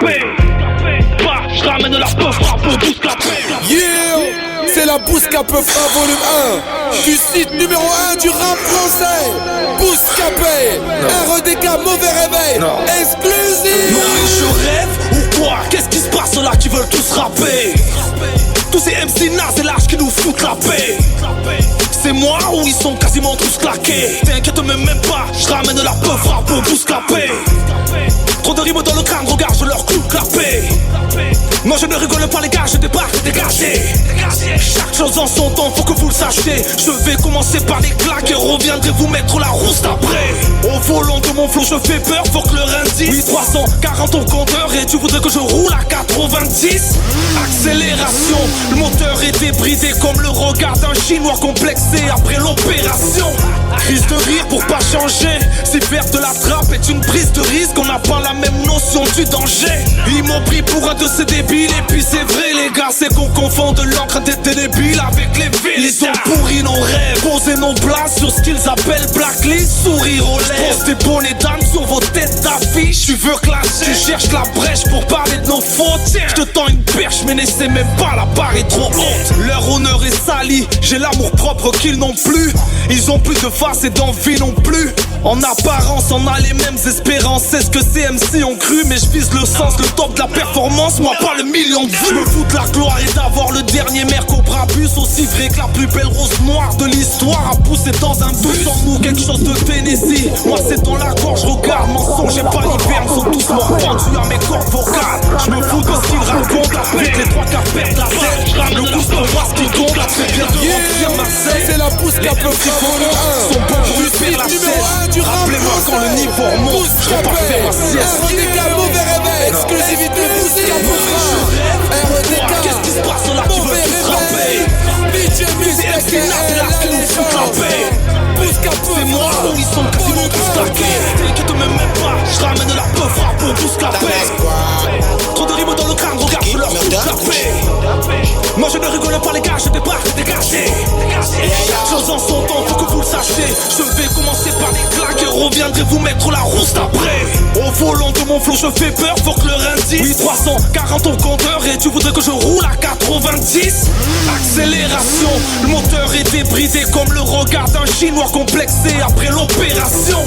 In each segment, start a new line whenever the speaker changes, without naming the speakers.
Bouscapé. Bah, je ramène la peuf, frappe au Bouscapé.
Yeah, c'est la Bouscapé volume 1 du site numéro 1 du rap français. Bouscapé, REDK, mauvais réveil, exclusif.
Non mais je rêve ou quoi? Qu'est-ce qui se passe là qui veulent tous rapper? Tous ces MC nazes et lâches qui nous foutent la paix. C'est moi ou ils sont quasiment tous claqués? T'inquiète même pas, je ramène la peuf, frappe au Bouscapé. Trop de rimes dans le crâne, regarde, je leur cloue clapé. Non je ne rigole pas les gars, je débarque dégagé. Chaque chose en son temps, faut que vous le sachiez. Je vais commencer par les claques et reviendrai vous mettre la rousse après. Au volant de mon flow je fais peur, faut que le indice. Oui 340 au compteur et tu voudrais que je roule à 90. Accélération, le moteur est débridé comme le regard d'un chinois complexé après l'opération. Crise de rire pour pas changer. Si faire de la trappe est une prise de risque, on n'a pas la même notion du danger. Ils m'ont pris pour un de ces débiles. Et puis c'est vrai les gars, c'est qu'on confond de l'encre des débiles avec les villes. Ils ont pourri nos rêves, posé nos blagues sur ce qu'ils appellent blacklist. Sourire aux lèvres, pose des bonnets d'âme sur vos têtes d'affiche. Tu veux clasher, tu cherches la brèche pour parler de nos fautes. Je te tends une perche mais n'essaie même pas, la barre est trop haute. Leur honneur est sali, j'ai l'amour propre qu'ils n'ont plus. Ils ont plus de face et d'envie non plus. En apparence on a les mêmes espérances. C'est ce que ces MC ont cru. Mais je vise le sens, le top de la performance. Moi pas le million de vues. Je me fous de la gloire et d'avoir le dernier maire Cobra Bus. Aussi vrai que la plus belle rose noire de l'histoire a poussé dans un bus. En nous quelque chose de Tennessee. Moi c'est dans la gorge, regarde mensonge et pas l'hiverne sont tous morts pendus à mes cordes vocales. Je me fous de ce qu'ils racontent. Vite les trois quarts perdent la tête. Le pouce pour voir ce qu'ils comptent. C'est bien de remplir Marseille.
C'est la Bouscapé volume 1
sont bons pour faire la
numéro 1 du rap.
Rappelez-moi quand le niveau remonte, je repars faire ma sieste.
REDK, mauvais réveil, exclusivité Bouscapé REDK,
qu'est-ce qui se passe là qui veut tous rapper?
DJ
C'est
Mystec,
là qui nous foutent la paix. C'est moi où ils sont quasiment tous claqués. T'inquiète même pas, je ramène la peuf, frappe au Bouscapé. Trop de rimes dans le crâne, regarde, je leur fous la paix. Moi je ne rigole pas les gars, je débarque dégagé. Chaque chose en son temps, faut que vous le sachiez. Je vais commencer par les claques et reviendrai vous mettre la rousse d'après. Au volant de mon flow je fais peur, faut que le indice. Oui 340 au compteur et tu voudrais que je roule à 90. Accélération, le moteur est débridé comme le regard d'un chinois complexé après l'opération.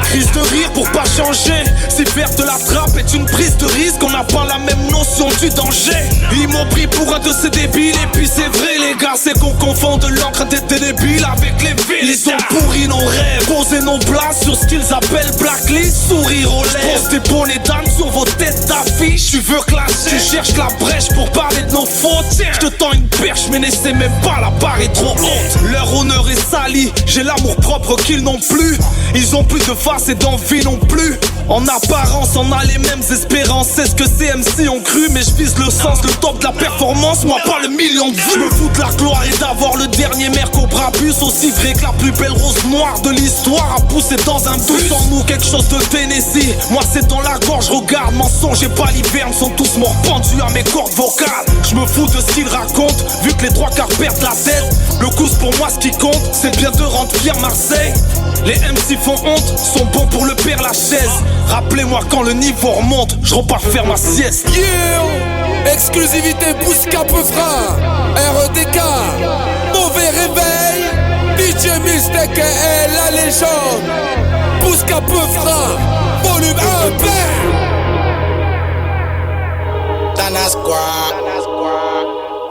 Crise de rire pour pas changer. Si faire de la trappe est une prise de risque, on n'a pas la même notion du danger. Ils m'ont pris pour un de ces débiles. Et puis c'est vrai les gars, c'est qu'on confond de l'encre des débiles avec les villes. Ils ont pourri nos rêves, posé nos blagues sur ce qu'ils appellent blacklist. Sourire aux lèvres, pose des bonnets d'âme sur vos têtes d'affiche. Tu veux clasher, tu cherches la brèche pour parler de nos fautes. Je te tends une perche mais n'essaie même pas, la barre est trop haute. Leur honneur est sali, j'ai l'amour propre qu'ils n'ont plus. Ils ont plus de face et d'envie non plus. En apparence on a les mêmes espérances. C'est ce que ces MC ont cru. Mais je vise le sens, le top de la performance. Moi pas le million de vues. Je me fous de la gloire et d'avoir le dernier maire Cobra Bus. Aussi vrai que la plus belle rose noire de l'histoire a poussé dans un bus. En nous quelque chose de Tennessee. Moi c'est dans la gorge, regarde mensonge et pas l'hiverne sont tous morts pendus à mes cordes vocales. Je me fous de ce qu'ils racontent. Vu que les trois quarts perdent la tête. Le coup pour moi ce qui compte, c'est bien de rendre fier Marseille. Les MC font honte, sont bons pour le Père Lachaise. Rappelez-moi quand le niveau remonte, je repars faire ma sieste.
Yeah, exclusivité Bouscapé REDK, mauvais réveil, DJ Mystec et la légende. Bouscapé volume 1
Dana Squad,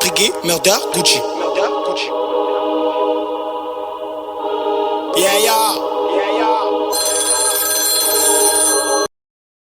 Ricky, Murder, Gucci. Yeah, yeah.